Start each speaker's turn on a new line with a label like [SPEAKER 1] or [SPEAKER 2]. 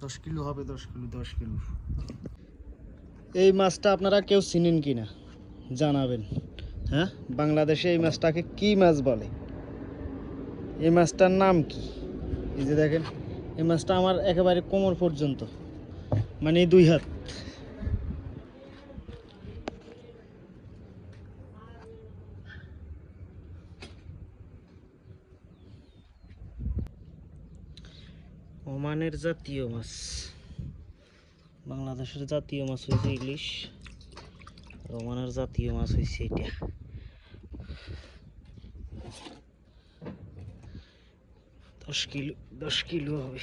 [SPEAKER 1] দশ কিলো হবে, 10 কিলো। এই মাছটা আপনারা কেউ চিনেন কিনা জানাবেন। হ্যাঁ, বাংলাদেশে এই মাছটাকে কি মাছ বলে? এই মাছটার নাম কি? এই যে দেখেন, এই মাছটা আমার একেবারে কোমর পর্যন্ত, মানে 2 হাত। ওমানের জাতীয় মাছ, বাংলাদেশের জাতীয় মাছ হয়েছে ইলিশ, ওমানের জাতীয় মাছ হয়েছে এটা। 10 কিলো হবে।